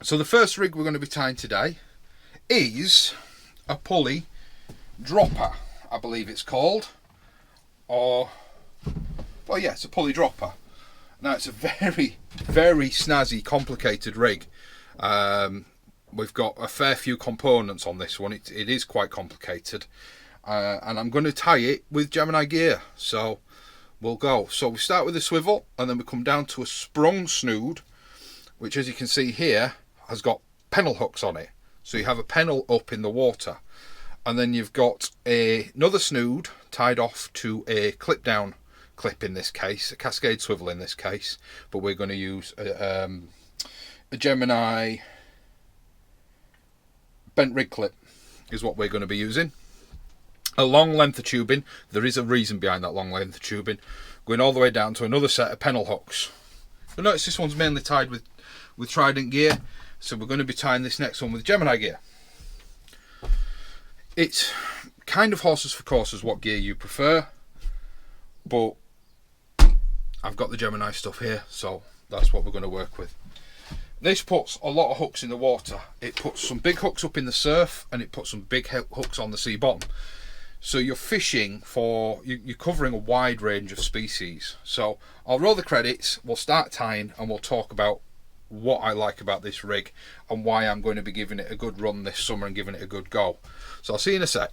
So the first rig we're going to be tying today is a Pully dropper, I believe it's called. Well, yeah, it's a Pully dropper. Now it's a very, very snazzy, complicated rig. We've got a fair few components on this one. It is quite complicated. And I'm going to tie it with Gemini gear. So we'll go. So we start with a swivel, and then we come down to a sprung snood, which, as you can see here, has got pennel hooks on it. So you have a pennel up in the water. And then you've got another snood tied off to a clip down clip in this case, a cascade swivel in this case, but we're going to use a Gemini bent rig clip is what we're going to be using. A long length of tubing. There is a reason behind that long length of tubing, going all the way down to another set of pennel hooks. You'll notice this one's mainly tied with Trident gear, so we're going to be tying this next one with Gemini gear. It's kind of horses for courses what gear you prefer, but I've got the Gemini stuff here, so that's what we're going to work with. This puts a lot of hooks in the water. It puts some big hooks up in the surf, and it puts some big hooks on the sea bottom. So you're fishing for, you're covering a wide range of species. So I'll roll the credits, we'll start tying, and we'll talk about what I like about this rig and why I'm going to be giving it a good run this summer and giving it a good go. So I'll see you in a sec.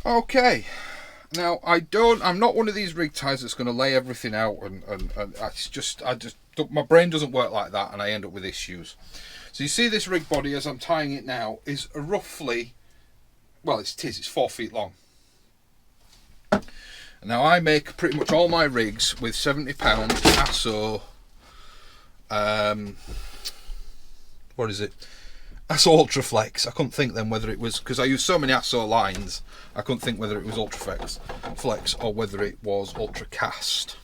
Okay, now I'm not one of these rig ties that's going to lay everything out, and my brain doesn't work like that, and I end up with issues. So you see this rig body as I'm tying it now is roughly, well, it's 4 feet long. Now I make pretty much all my rigs with 70 pound ASSO, what is it? ASSO Ultraflex. I couldn't think then whether it was, because I use so many ASSO lines, I couldn't think whether it was Ultraflex or whether it was Ultracast.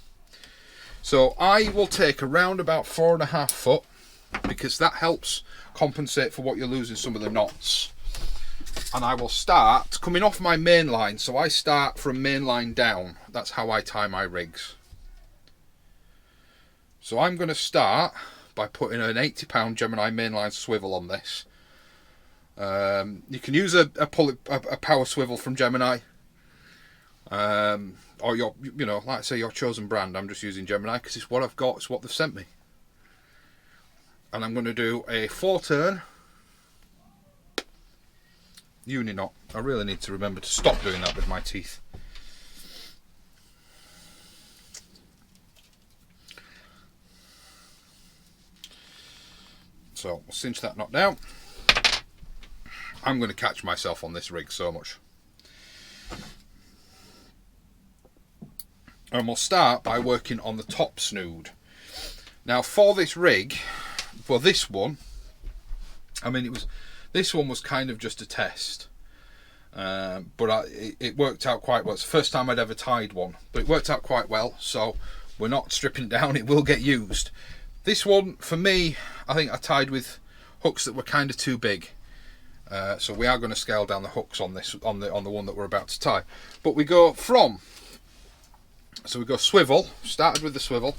So I will take around about 4.5 foot, because that helps compensate for what you're losing some of the knots. And I will start coming off my main line, so I start from main line down. That's how I tie my rigs. So I'm going to start by putting an 80 pound Gemini mainline swivel on this. You can use a power swivel from Gemini, or like I say, your chosen brand. I'm just using Gemini because it's what I've got, it's what they've sent me. And I'm going to do a 4-turn uni knot. I really need to remember to stop doing that with my teeth. So we'll cinch that knot down. I'm going to catch myself on this rig so much. And we'll start by working on the top snood. Now for this rig, for this one, this one was kind of just a test. But it worked out quite well. It's the first time I'd ever tied one, but it worked out quite well, so we're not stripping it down, it will get used. This one, for me, I think I tied with hooks that were kind of too big. So we are going to scale down the hooks on this, on the one that we're about to tie. But we go swivel, started with the swivel.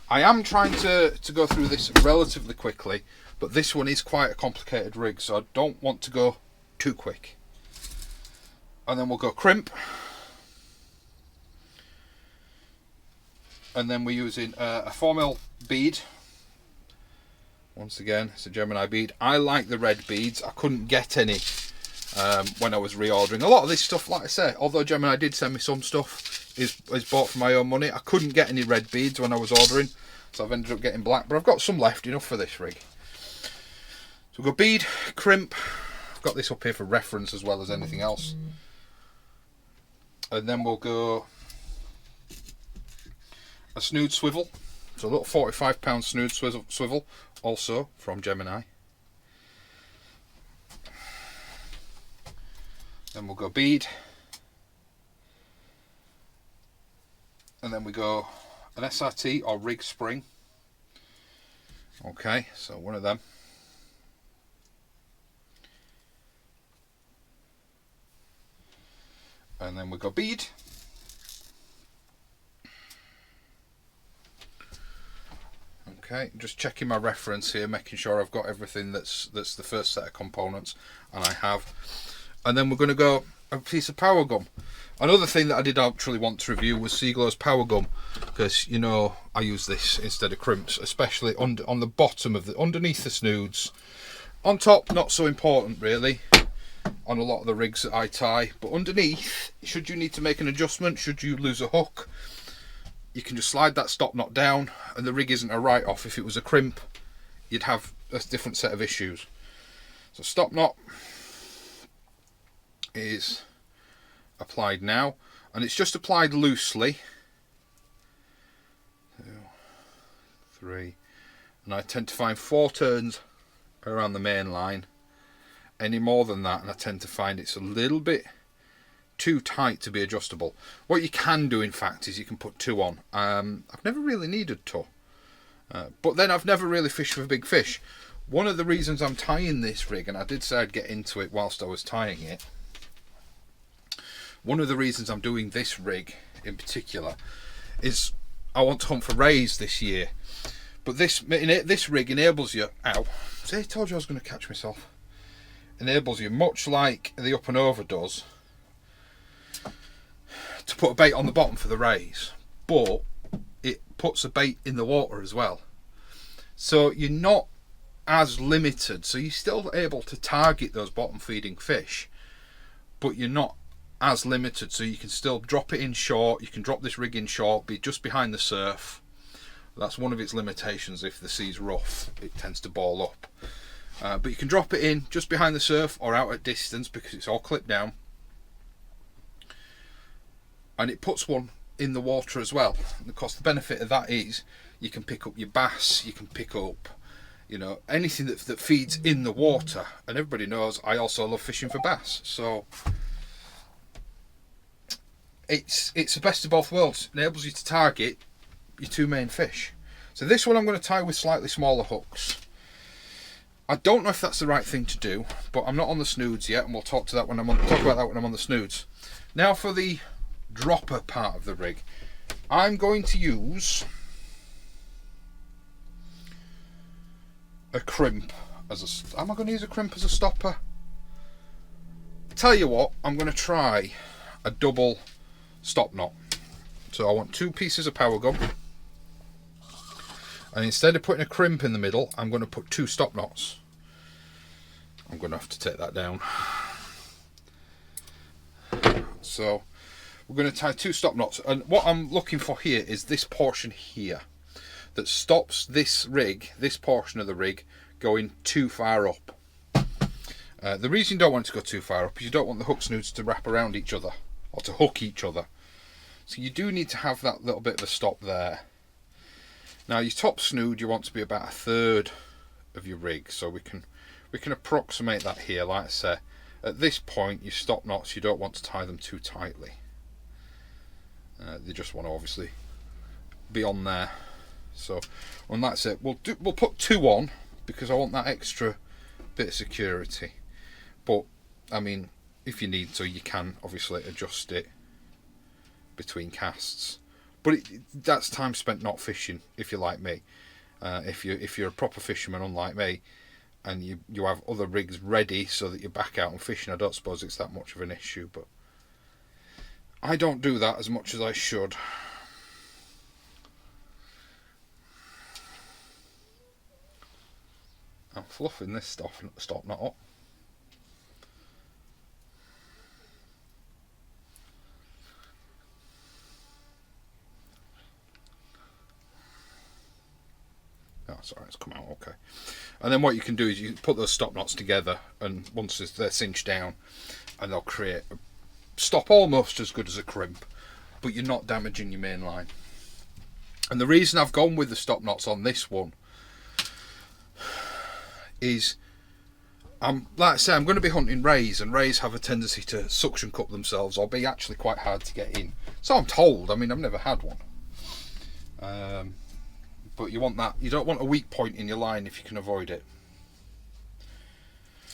I am trying to go through this relatively quickly, but this one is quite a complicated rig, so I don't want to go too quick. And then we'll go crimp. And then we're using a 4mm bead. Once again, it's a Gemini bead. I like the red beads. I couldn't get any when I was reordering. A lot of this stuff, like I say, although Gemini did send me some stuff, is bought for my own money. I couldn't get any red beads when I was ordering, so I've ended up getting black. But I've got some left, enough for this rig. So we've got bead, crimp. I've got this up here for reference as well as anything else. And then we'll go a snood swivel. So a little 45 pound snood swivel, also from Gemini. Then we'll go bead. And then we go an SRT or rig spring. Okay, so one of them. And then we go bead. Okay, just checking my reference here, making sure I've got everything that's the first set of components, and I have. And then we're going to go a piece of power gum. Another thing that I did actually want to review was Seaglow's power gum, because you know I use this instead of crimps, especially on the bottom of underneath the snoods. On top, not so important really on a lot of the rigs that I tie, but underneath, should you need to make an adjustment, should you lose a hook, you can just slide that stop knot down, and the rig isn't a write-off. If it was a crimp, you'd have a different set of issues. So stop knot is applied now, and it's just applied loosely. 2, 3, and I tend to find 4 turns around the main line. Any more than that, and I tend to find it's a little bit too tight to be adjustable. What you can do, in fact, is you can put 2 on. I've never really needed 2, but then I've never really fished for big fish. One of the reasons I'm tying this rig, and I did say I'd get into it whilst I was tying it, one of the reasons I'm doing this rig in particular is I want to hunt for rays this year. But this rig enables you, ow, see, I told you I was going to catch myself, enables you, much like the up and over does, to put a bait on the bottom for the rays, but it puts a bait in the water as well. So you're not as limited, so you're still able to target those bottom feeding fish, but you're not as limited, so you can still drop it in short. You can drop this rig in short, be just behind the surf. That's one of its limitations. If the sea's rough, it tends to ball up, but you can drop it in just behind the surf or out at distance because it's all clipped down, and it puts one in the water as well. And of course the benefit of that is you can pick up your bass, you can pick up, you know, anything that feeds in the water. And everybody knows I also love fishing for bass, so it's the best of both worlds. It enables you to target your 2 main fish. So this one I'm going to tie with slightly smaller hooks. I don't know if that's the right thing to do, but I'm not on the snoods yet, and we'll talk about that when I'm on the snoods. Now for the dropper part of the rig, I'm going to use a crimp as a. Am I going to use a crimp as a stopper? Tell you what, I'm going to try a double stop knot. So I want 2 pieces of power gum, and instead of putting a crimp in the middle, I'm going to put 2 stop knots. I'm going to have to take that down. So we're going to tie 2 stop knots, and what I'm looking for here is this portion here that stops this rig, this portion of the rig, going too far up. The reason you don't want it to go too far up is you don't want the hook snoods to wrap around each other or to hook each other. So you do need to have that little bit of a stop there. Now your top snood you want to be about 1/3 of your rig, so we can approximate that here. Like I say, at this point your stop knots, you don't want to tie them too tightly. They just want to obviously be on there. So when that's it, we'll put 2 on because I want that extra bit of security. But I mean, if you need to, you can obviously adjust it between casts. But that's time spent not fishing if you're like me. If you're a proper fisherman, unlike me, and you have other rigs ready so that you're back out and fishing, I don't suppose it's that much of an issue. But I don't do that as much as I should. I'm fluffing this stop knot up. Oh, sorry, it's come out okay. And then what you can do is you put those stop knots together, and once they're cinched down, and they'll create a stop almost as good as a crimp, but you're not damaging your main line. And the reason I've gone with the stop knots on this one is like I say, I'm going to be hunting rays, and rays have a tendency to suction cup themselves or be actually quite hard to get in. So I'm told. I mean, I've never had one. But you want that. You don't want a weak point in your line if you can avoid it.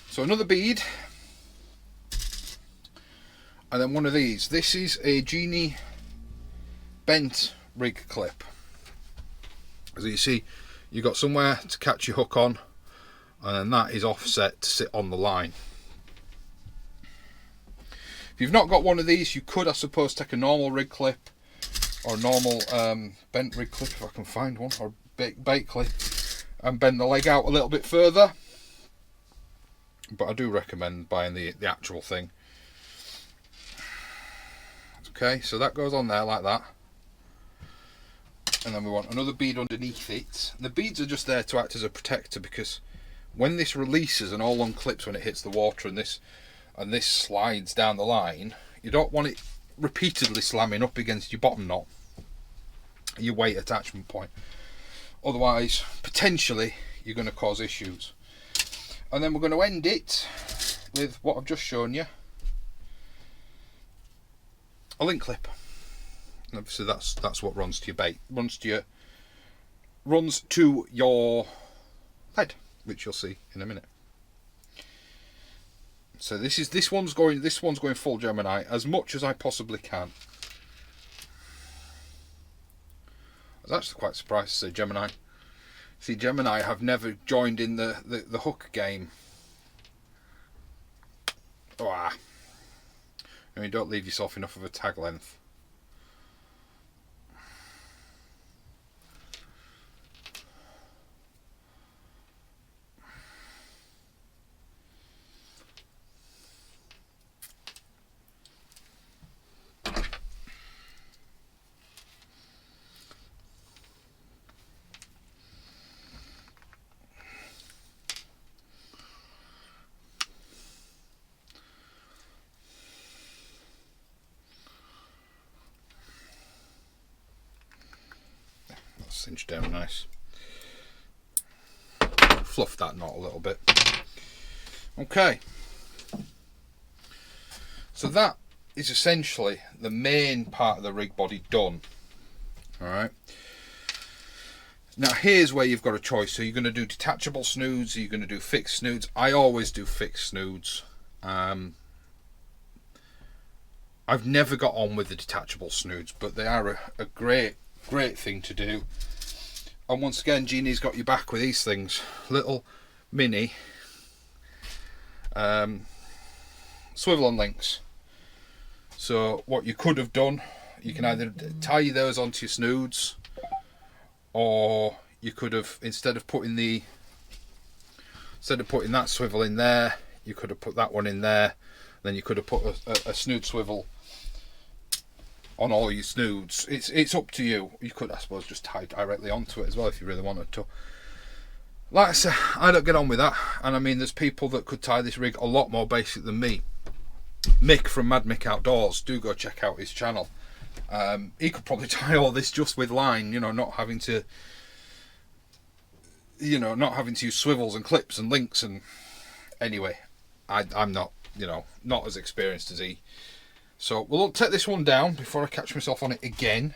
So another bead, and then one of these. This is a Genie bent rig clip. As you see, you've got somewhere to catch your hook on, and then that is offset to sit on the line. If you've not got one of these, you could, I suppose, take a normal rig clip or a normal bent rig clip if I can find one, or bait clip, and bend the leg out a little bit further. But I do recommend buying the actual thing. Okay, so that goes on there like that. And then we want another bead underneath it. And the beads are just there to act as a protector, because when this releases and all unclips when it hits the water, and this slides down the line, you don't want it repeatedly slamming up against your bottom knot, your weight attachment point. Otherwise, potentially, you're going to cause issues. And then we're going to end it with what I've just shown you, a link clip. And obviously that's what runs to your bait, runs to your head, which you'll see in a minute. So this one's going full Gemini as much as I possibly can. I was actually quite surprised to say Gemini. See, Gemini have never joined in the hook game. Oh, I mean, don't leave yourself enough of a tag length. Cinch down nice. Fluff that knot a little bit. Okay, so that is essentially the main part of the rig body done. Alright, now here's where you've got a choice. So you're going to do detachable snoods, or you're going to do fixed snoods. I always do fixed snoods. I've never got on with the detachable snoods, but they are a great thing to do. And once again, Genie's got your back with these things. Little mini swivel and links. So what you could have done, you can either tie those onto your snoods, or you could have, instead of putting that swivel in there, you could have put that one in there. Then you could have put a snood swivel on all your snoods. It's up to you. You could, I suppose, just tie directly onto it as well if you really wanted to. Like I said, I don't get on with that, and I mean, there's people that could tie this rig a lot more basic than me. Mick from Mad Mick Outdoors, do go check out his channel. He could probably tie all this just with line, not having to use swivels and clips and links. And anyway, I'm not not as experienced as he. So we'll take this one down before I catch myself on it again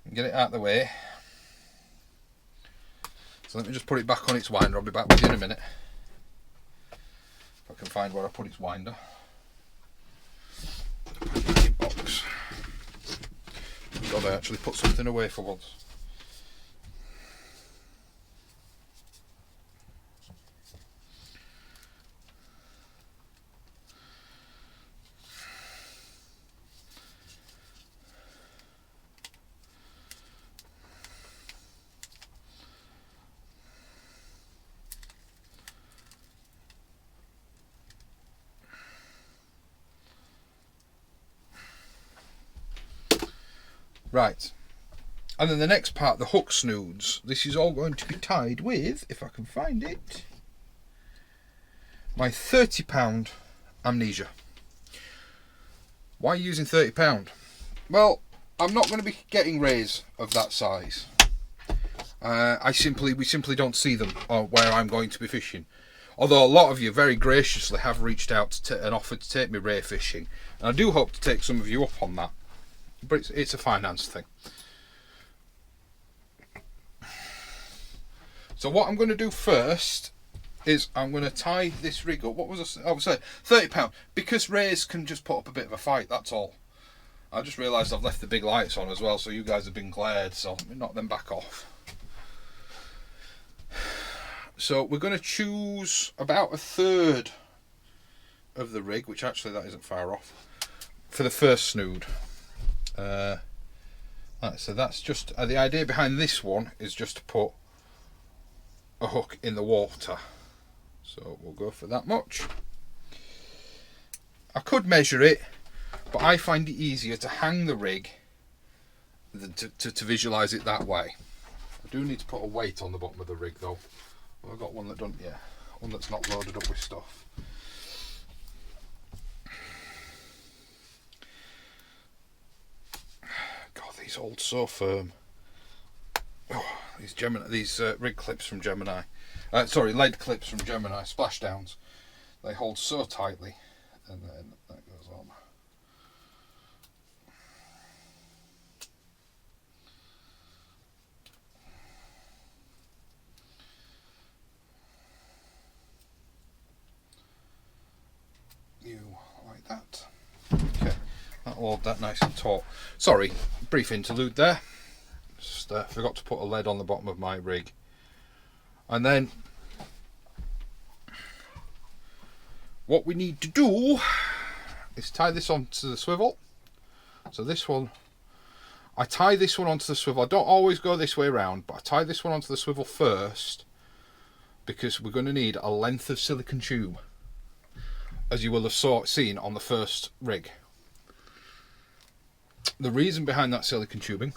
and get it out of the way. So let me just put it back on its winder. I'll be back with you in a minute, if I can find where I put its winder. Box. God, I actually put something away for once. Right, and then the next part, the hook snoods. This is all going to be tied with, if I can find it, my £30 Amnesia. Why are you using £30? Well, I'm not going to be getting rays of that size. We simply don't see them where I'm going to be fishing. Although a lot of you very graciously have reached out and offered to take me ray fishing, and I do hope to take some of you up on that. But it's a finance thing. So what I'm going to do first is I'm going to tie this rig up. What was I was saying? £30, because rays can just put up a bit of a fight. That's all. I just realised I've left the big lights on as well, so you guys have been glared. So let me knock them back off. So we're going to choose about a third of the rig, which actually that isn't far off, for the first snood. So that's just the idea behind this one is just to put a hook in the water. So we'll go for that much. I could measure it, but I find it easier to hang the rig than to visualise it that way. I do need to put a weight on the bottom of the rig though. I've got one that don't, yeah, one that's not loaded up with stuff. God, these hold so firm. Oh, these rig clips from Gemini. Sorry, lead clips from Gemini, splashdowns. They hold so tightly, and then that goes on. You like that? Okay, that'll hold that nice and taut. Sorry, brief interlude there. Just forgot to put a lead on the bottom of my rig. And then what we need to do is tie this onto the swivel. So this one, I tie this one onto the swivel. I don't always go this way around, but I tie this one onto the swivel first because we're going to need a length of silicone tube, as you will have seen on the first rig. The reason behind that silicone tubing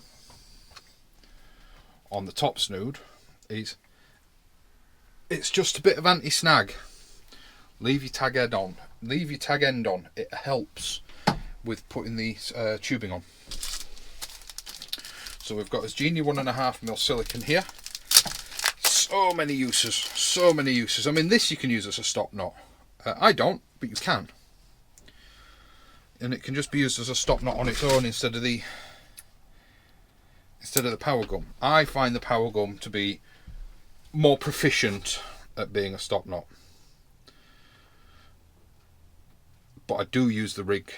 on the top snood is it's just a bit of anti-snag. Leave your tag end on. Leave your tag end on. It helps with putting the tubing on. So we've got this Genie 1.5mm silicone here. So many uses. So many uses. I mean, this you can use as a stop knot. I don't, but you can. And it can just be used as a stop knot on its own instead of the power gum. I find the power gum to be more proficient at being a stop knot, but I do use the rig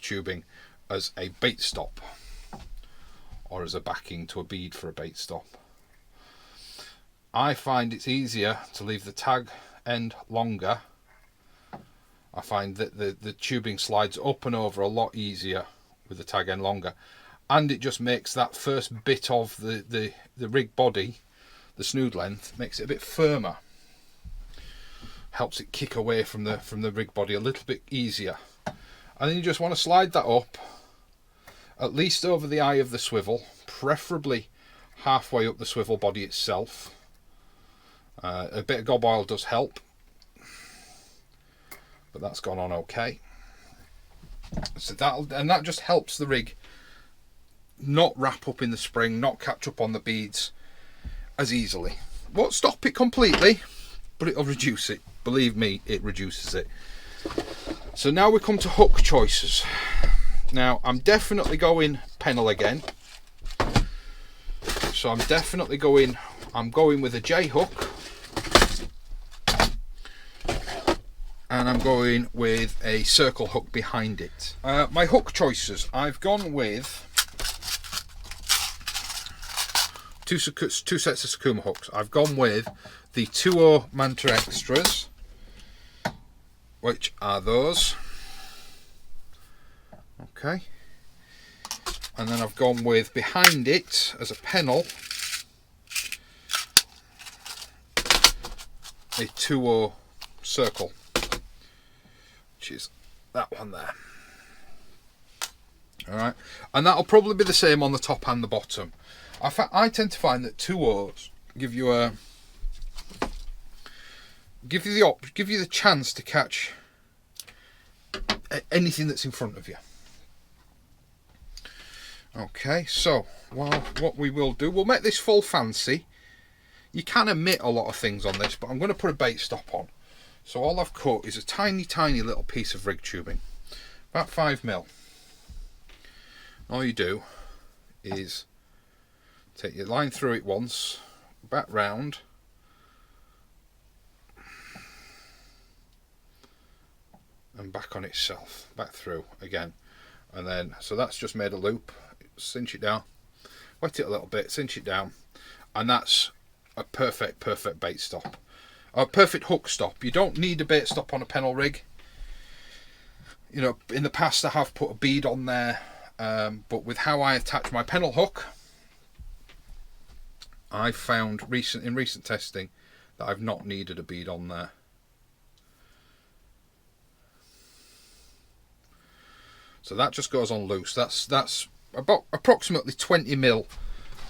tubing as a bait stop or as a backing to a bead for a bait stop. I find it's easier to leave the tag end longer. I find that the tubing slides up and over a lot easier with the tag end longer, and it just makes that first bit of the rig body, the snood length, makes it a bit firmer. Helps it kick away from the rig body a little bit easier. And then you just want to slide that up, at least over the eye of the swivel, preferably halfway up the swivel body itself. A bit of gob oil does help, but that's gone on okay. So that just helps the rig not wrap up in the spring, not catch up on the beads as easily. Won't stop it completely, but it'll reduce it. Believe me, it reduces it. So now we come to hook choices. Now I'm definitely going pennel again. So I'm going with a J hook, and I'm going with a circle hook behind it. My hook choices, I've gone with two sets of Sakuma hooks. I've gone with the 2.0 Manta Extras, which are those. Okay. And then I've gone with, behind it as a pennel, a 2.0 circle, which is that one there. Alright, and that'll probably be the same on the top and the bottom. I tend to find that 2.0s give you the chance to catch anything that's in front of you. Okay, so what we will do, we'll make this full fancy. You can omit a lot of things on this, but I'm going to put a bait stop on. So all I've cut is a tiny, tiny little piece of rig tubing, about 5mm. All you do is take your line through it once, back round, and back on itself, back through again, and then, so that's just made a loop. Cinch it down, wet it a little bit, cinch it down, and that's a perfect bait stop, a perfect hook stop. You don't need a bait stop on a pennel rig. You know, in the past I have put a bead on there, but with how I attach my pennel hook, I've found in recent testing that I've not needed a bead on there. So that just goes on loose. That's about approximately 20mm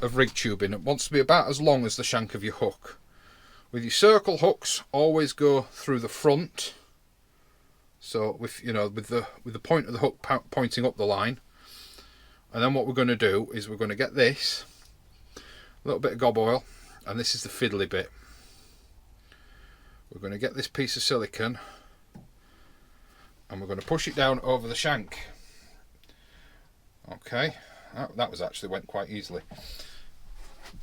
of rig tubing. It wants to be about as long as the shank of your hook. With your circle hooks, always go through the front. So with the point of the hook pointing up the line. And then what we're going to do is we're going to get this, a little bit of gob oil, and this is the fiddly bit. We're going to get this piece of silicone and we're going to push it down over the shank. Okay, that was actually went quite easily.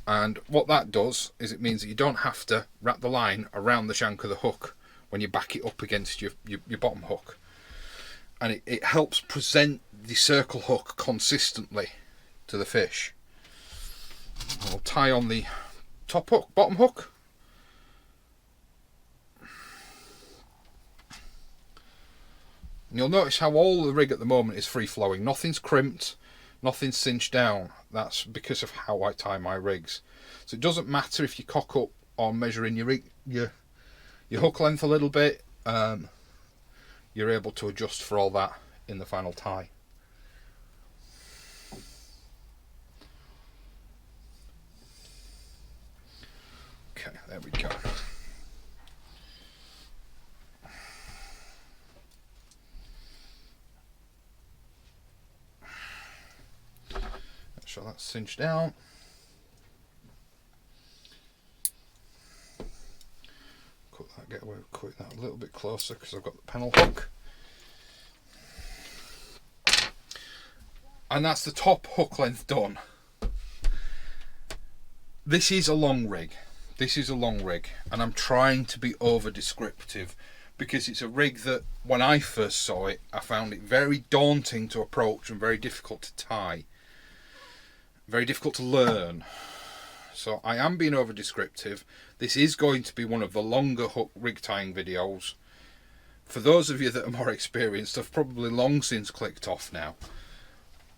And what that does is it means that you don't have to wrap the line around the shank of the hook when you back it up against your bottom hook. And it helps present the circle hook consistently to the fish. We'll tie on the top hook, bottom hook. And you'll notice how all the rig at the moment is free flowing. Nothing's crimped, nothing's cinched down. That's because of how I tie my rigs. So it doesn't matter if you cock up on measuring your hook length a little bit. You're able to adjust for all that in the final tie. Okay, there we go. Make sure that's cinched down. Get away with cutting that a little bit closer because I've got the pennel hook. And that's the top hook length done. This is a long rig. This is a long rig, and I'm trying to be over descriptive because it's a rig that when I first saw it, I found it very daunting to approach and very difficult to tie. Very difficult to learn. So I am being over descriptive. This is going to be one of the longer hook rig tying videos. For those of you that are more experienced, I've probably long since clicked off now.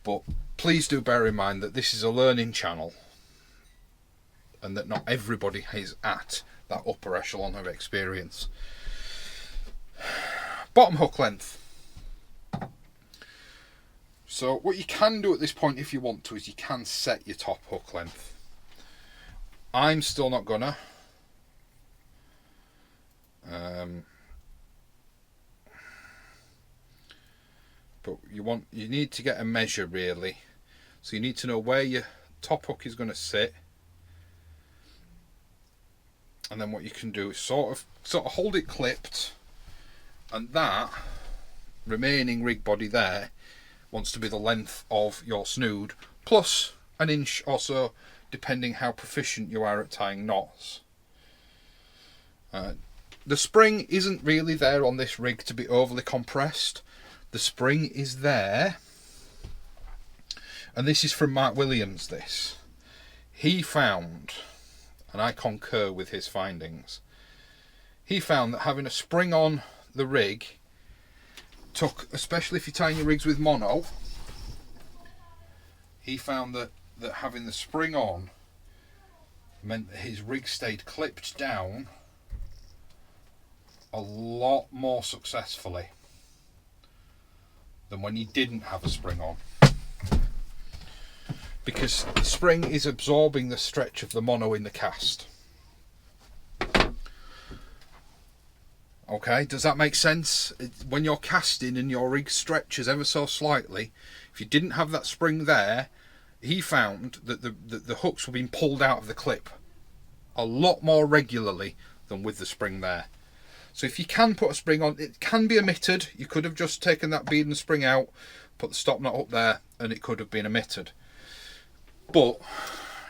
But please do bear in mind that this is a learning channel and that not everybody is at that upper echelon of experience. Bottom hook length. So what you can do at this point if you want to is you can set your top hook length. I'm still not gonna. But you need to get a measure really. So you need to know where your top hook is going to sit. And then what you can do is sort of hold it clipped, and that remaining rig body there wants to be the length of your snood plus an inch or so, depending how proficient you are at tying knots. The spring isn't really there on this rig to be overly compressed. The spring is there, and this is from Mark Williams. This he found, and I concur with his findings. He found that having a spring on the rig took, especially if you're tying your rigs with mono, he found that having the spring on meant that his rig stayed clipped down a lot more successfully than when you didn't have a spring on, because the spring is absorbing the stretch of the mono in the cast. Okay, does that make sense? When you're casting and your rig stretches ever so slightly, if you didn't have that spring there, he found that the hooks were being pulled out of the clip a lot more regularly than with the spring there. So if you can put a spring on, it can be omitted. You could have just taken that bead and spring out, put the stop knot up there, and it could have been omitted. But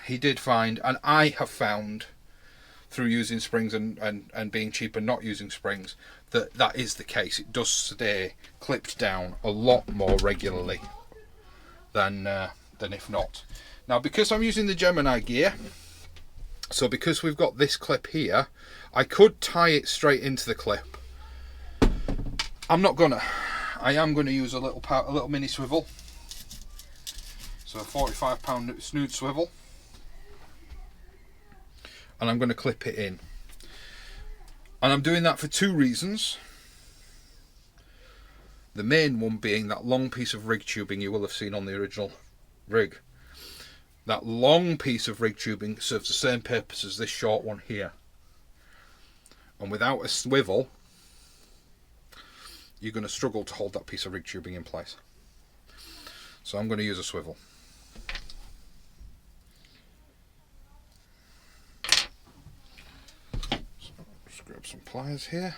he did find, and I have found through using springs and being cheap and not using springs, that is the case. It does stay clipped down a lot more regularly than if not. Now, because I'm using the Gemini gear, so because we've got this clip here, I could tie it straight into the clip. I'm not gonna. I am going to use a little mini swivel. So a 45-pound snood swivel. And I'm going to clip it in. And I'm doing that for two reasons. The main one being that long piece of rig tubing you will have seen on the original rig. That long piece of rig tubing serves the same purpose as this short one here. And without a swivel, you're going to struggle to hold that piece of rig tubing in place. So I'm going to use a swivel. Just grab some pliers here.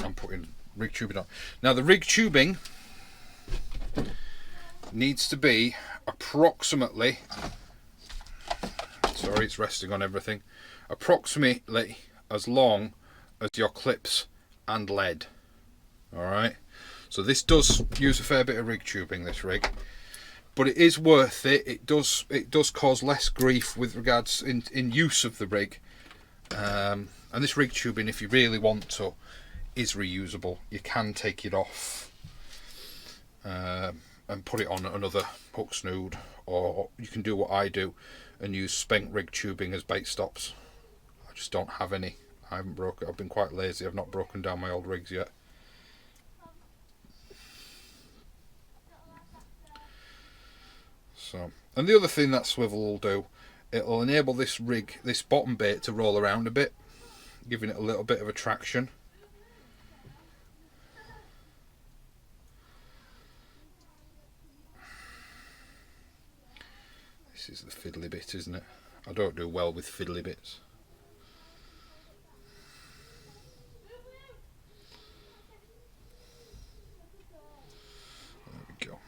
I'm putting rig tubing on. Now the rig tubing needs to be approximately, sorry, it's resting on everything, approximately as long as your clips and lead. Alright, so this does use a fair bit of rig tubing, this rig, but it is worth it. It does cause less grief with regards in use of the rig, and this rig tubing, if you really want to, is reusable. You can take it off and put it on another hook snood, or you can do what I do and use spent rig tubing as bait stops. I just don't have any. I haven't broken. I've been quite lazy. I've not broken down my old rigs yet. So, and the other thing that swivel will do, it'll enable this rig, this bottom bait, to roll around a bit, giving it a little bit of a traction. This is the fiddly bit, isn't it? I don't do well with fiddly bits. There we go.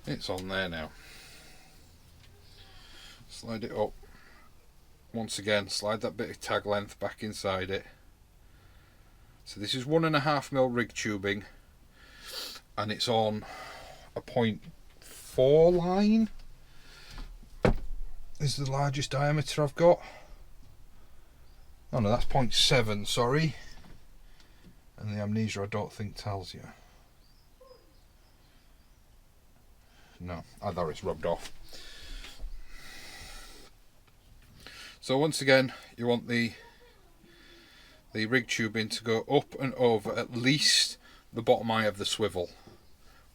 It's on there now. Slide it up. Once again, slide that bit of tag length back inside it. So this is 1.5mm rig tubing, and it's on a 0.4 line. This is the largest diameter I've got. Oh no, that's 0.7, sorry. And the amnesia I don't think tells you. No, I thought it's rubbed off. So once again, you want the rig tubing to go up and over at least the bottom eye of the swivel,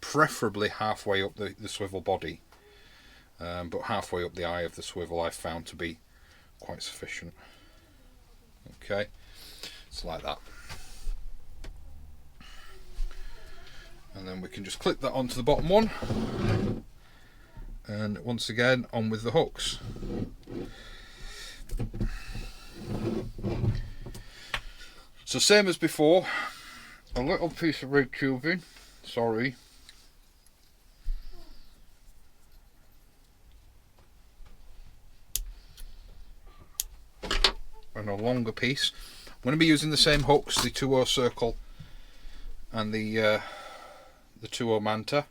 preferably halfway up the swivel body, but halfway up the eye of the swivel I've found to be quite sufficient. Okay, it's like that. And then we can just clip that onto the bottom one, and once again on with the hooks. So same as before, a little piece of rig tubing, sorry, and a longer piece. I'm going to be using the same hooks, the 2/0 circle and the 2/0 Manta.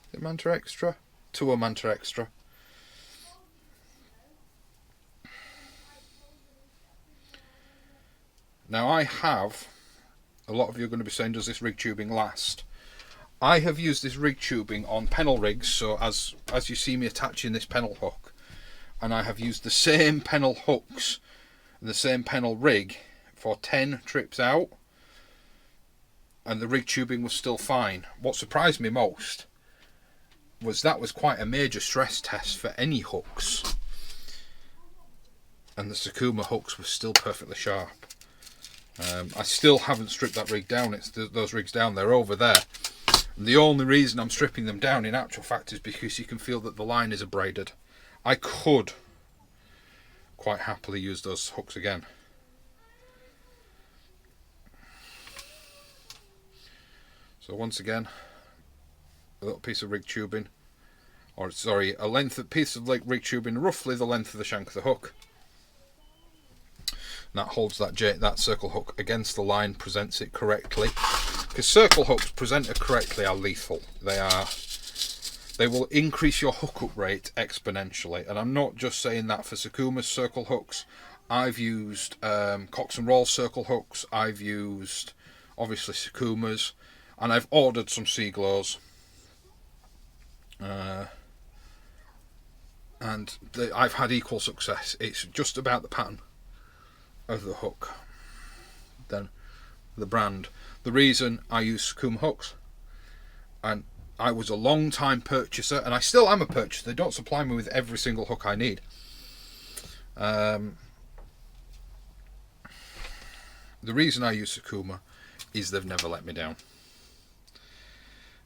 Is it Manta Extra? 2/0 Manta Extra. Now I have, a lot of you are going to be saying, does this rig tubing last? I have used this rig tubing on pennel rigs, so as you see me attaching this pennel hook, and I have used the same pennel hooks and the same pennel rig for 10 trips out, and the rig tubing was still fine. What surprised me most was that was quite a major stress test for any hooks, and the Sakuma hooks were still perfectly sharp. I still haven't stripped that rig down. It's those rigs down, they're over there. And the only reason I'm stripping them down in actual fact is because you can feel that the line is abraded. I could quite happily use those hooks again. So once again, a little piece of rig tubing, or sorry, a piece of rig tubing roughly the length of the shank of the hook. And that holds that circle hook against the line, presents it correctly. Because circle hooks presented correctly are lethal. They will increase your hookup rate exponentially. And I'm not just saying that for Sakuma's circle hooks. I've used Cox and Roll circle hooks. I've used obviously Sakuma's. And I've ordered some Seaglows. And I've had equal success. It's just about the pattern of the hook than the brand. The reason I use Sakuma hooks, and I was a long time purchaser, and I still am a purchaser. They don't supply me with every single hook I need. The reason I use Sakuma is they've never let me down.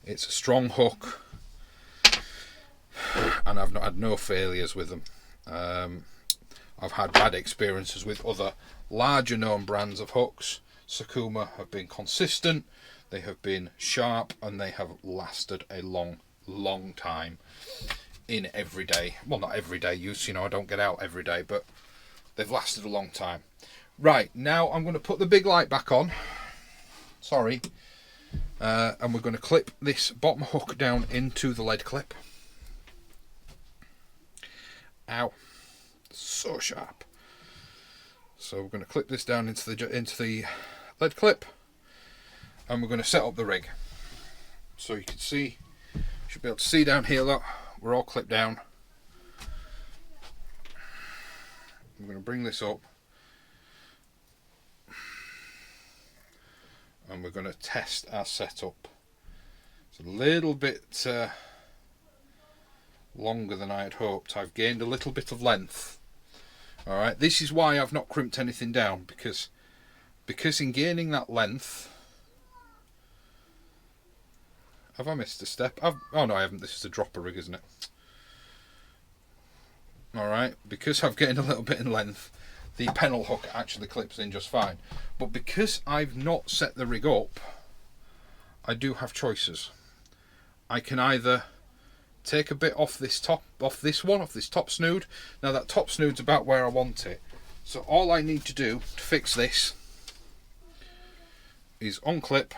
It's a strong hook, and I've not had no failures with them. I've had bad experiences with other larger known brands of hooks. Sakuma have been consistent, they have been sharp, and they have lasted a long time in everyday, well, not everyday use, you know, I don't get out every day, but they've lasted a long time. Right, now I'm going to put the big light back on, sorry, and we're going to clip this bottom hook down into the lead clip. Ow, so sharp. So we're going to clip this down into the lead clip, and we're going to set up the rig. So you can see, you should be able to see down here, look, we're all clipped down. I'm going to bring this up, and we're going to test our setup. It's a little bit longer than I had hoped. I've gained a little bit of length. Alright, this is why I've not crimped anything down, because in gaining that length... Have I missed a step? Oh no, I haven't. This is a dropper rig, isn't it? Alright, because I've gained a little bit in length, the pennel hook actually clips in just fine. But because I've not set the rig up, I do have choices. I can either take a bit off this top snood. Now that top snood's about where I want it. So all I need to do to fix this is unclip,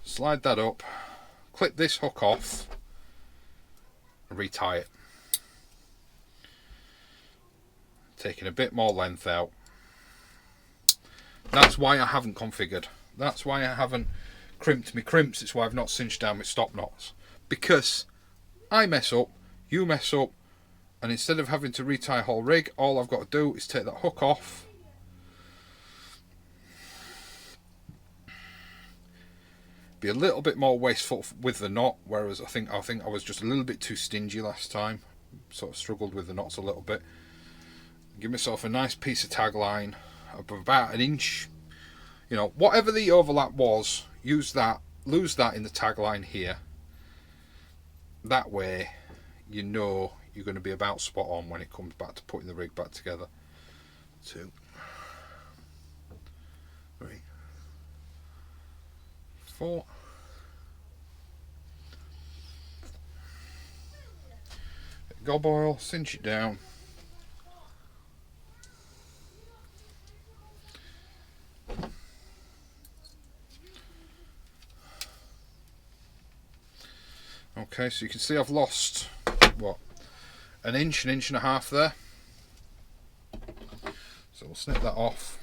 slide that up, clip this hook off, and retie it. Taking a bit more length out. That's why I haven't configured. That's why I haven't crimped my crimps. It's why I've not cinched down my stop knots. Because I mess up, you mess up, and instead of having to retie a whole rig, all I've got to do is take that hook off, be a little bit more wasteful with the knot, whereas I think I was just a little bit too stingy last time, sort of struggled with the knots a little bit. Give myself a nice piece of tag line of about an inch, you know, whatever the overlap was, use that, lose that in the tag line here. That way you know you're going to be about spot on when it comes back to putting the rig back together. 2, 3, 4. Gob oil, cinch it down. Okay, so you can see I've lost, what, an inch and a half there. So we'll snip that off.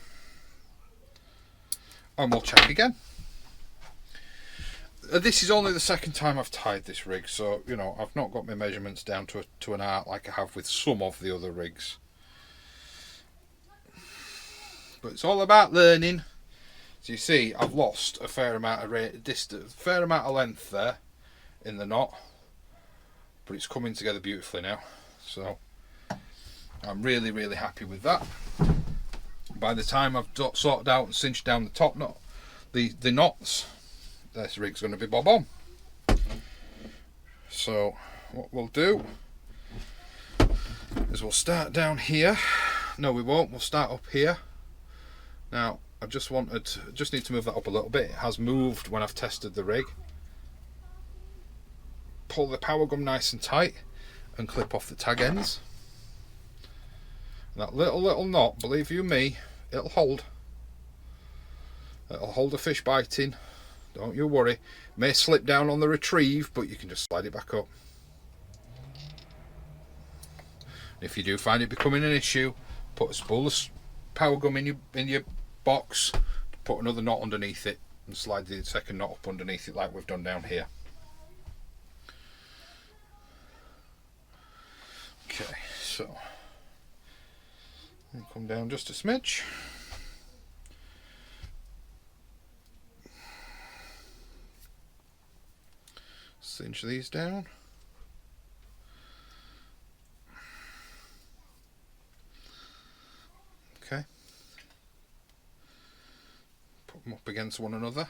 And we'll check again. This is only the second time I've tied this rig, so, you know, I've not got my measurements down to an art like I have with some of the other rigs. But it's all about learning. So you see, I've lost a fair amount of distance, fair amount of length there in the knot, but it's coming together beautifully now, so I'm really happy with that. by the time I've sorted out and cinched down the top knot, the knots, this rig's going to be bob on. So what we'll do is we'll start down here. No, we won't. We'll start up here. Now I just need to move that up a little bit. It has moved when I've tested the rig. Pull the power gum nice and tight and clip off the tag ends. And that little knot, believe you me, it'll hold. It'll hold a fish biting. Don't you worry. It may slip down on the retrieve, but you can just slide it back up. If you do find it becoming an issue, put a spool of power gum in your box, put another knot underneath it, and slide the second knot up underneath it like we've done down here. Okay, so come down just a smidge. Cinch these down. Okay. Put them up against one another.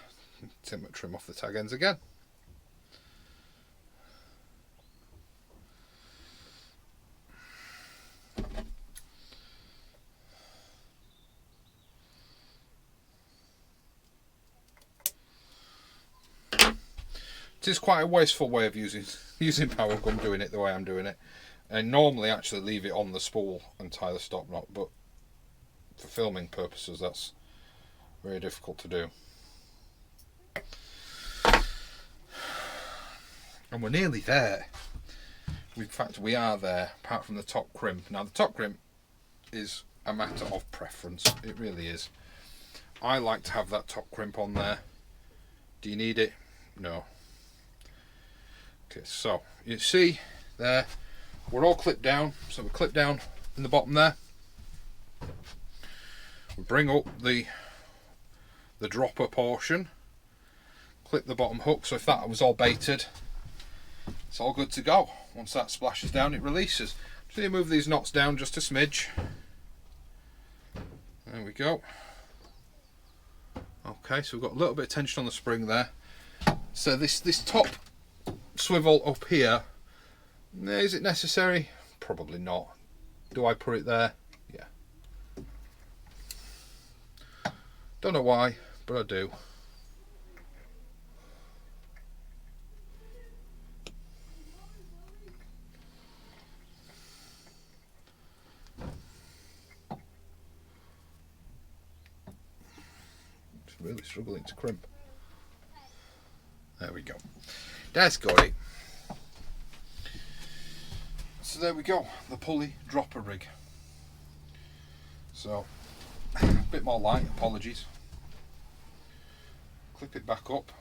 Trim off the tag ends again. It is quite a wasteful way of using power gum, doing it the way I'm doing it. And normally actually leave it on the spool and tie the stop knot, but for filming purposes that's very difficult to do. And we're nearly there. In fact, we are there, apart from the top crimp. Now the top crimp is a matter of preference. It really is. I like to have that top crimp on there. Do you need it? No. Okay, so you see there, we're all clipped down. So we clip down in the bottom there. We bring up the dropper portion, clip the bottom hook. So if that was all baited, it's all good to go. Once that splashes down, it releases. So you move these knots down just a smidge. There we go. Okay, so we've got a little bit of tension on the spring there. So this top swivel up here, is it necessary? Probably not. Do I put it there? Yeah. Don't know why, but I do. It's really struggling to crimp. There we go. That's got it. So there we go, the pulley dropper rig. So a bit more light, apologies. Clip it back up.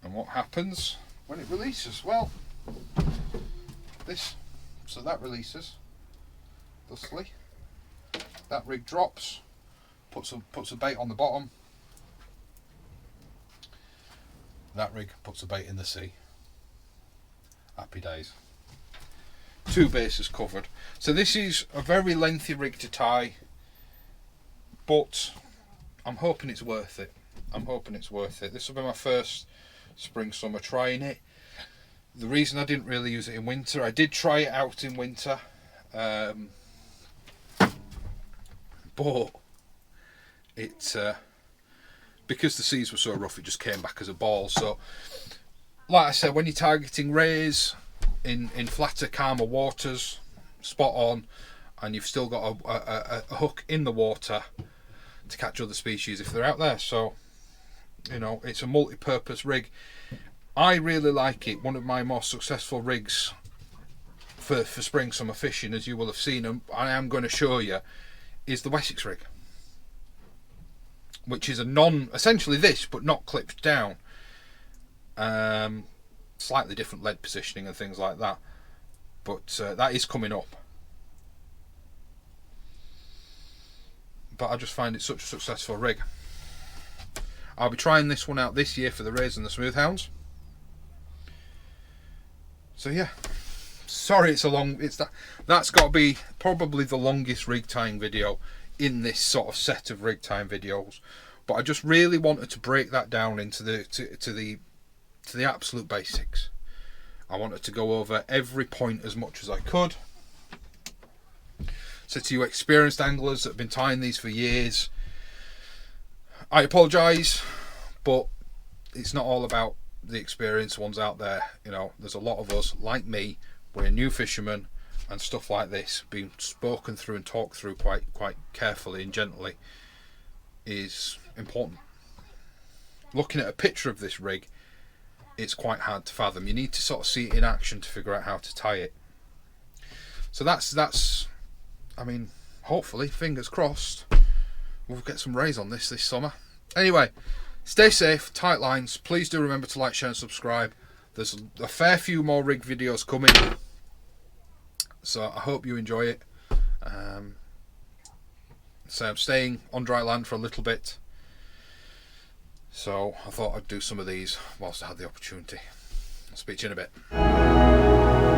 And what happens when it releases? Well, so that releases thusly. That rig drops, puts a bait on the bottom. That rig puts a bait in the sea. Happy days. 2 bases covered. So this is a very lengthy rig to tie, but I'm hoping it's worth it. I'm hoping it's worth it. This will be my first spring summer trying it. The reason I didn't really use it in winter, I did try it out in winter, but it because the seas were so rough, it just came back as a ball. So like I said, when you're targeting rays in flatter, calmer waters, spot on, and you've still got a hook in the water to catch other species if they're out there. So you know, it's a multi-purpose rig. I really like it. One of my more successful rigs for spring summer fishing, as you will have seen, and I am going to show you, is the Wessex rig, which is essentially this, but not clipped down. Slightly different lead positioning and things like that, but that is coming up. But I just find it such a successful rig. I'll be trying this one out this year for the rays and the smooth hounds. So yeah. Sorry, it's a long. That's got to be probably the longest rig tying video in this sort of set of rig tying videos. But I just really wanted to break that down into the absolute basics. I wanted to go over every point as much as I could. So to you experienced anglers that have been tying these for years, I apologise, but it's not all about the experienced ones out there. You know, there's a lot of us, like me, we're new fishermen, and stuff like this, being spoken through and talked through quite carefully and gently, is important. Looking at a picture of this rig, it's quite hard to fathom. You need to sort of see it in action to figure out how to tie it. So that's I mean, hopefully, fingers crossed, we'll get some rays on this summer. Anyway, stay safe, tight lines. Please do remember to like, share and subscribe. There's a fair few more rig videos coming, so I hope you enjoy it. So I'm staying on dry land for a little bit, so I thought I'd do some of these whilst I had the opportunity. I'll speak to you in a bit.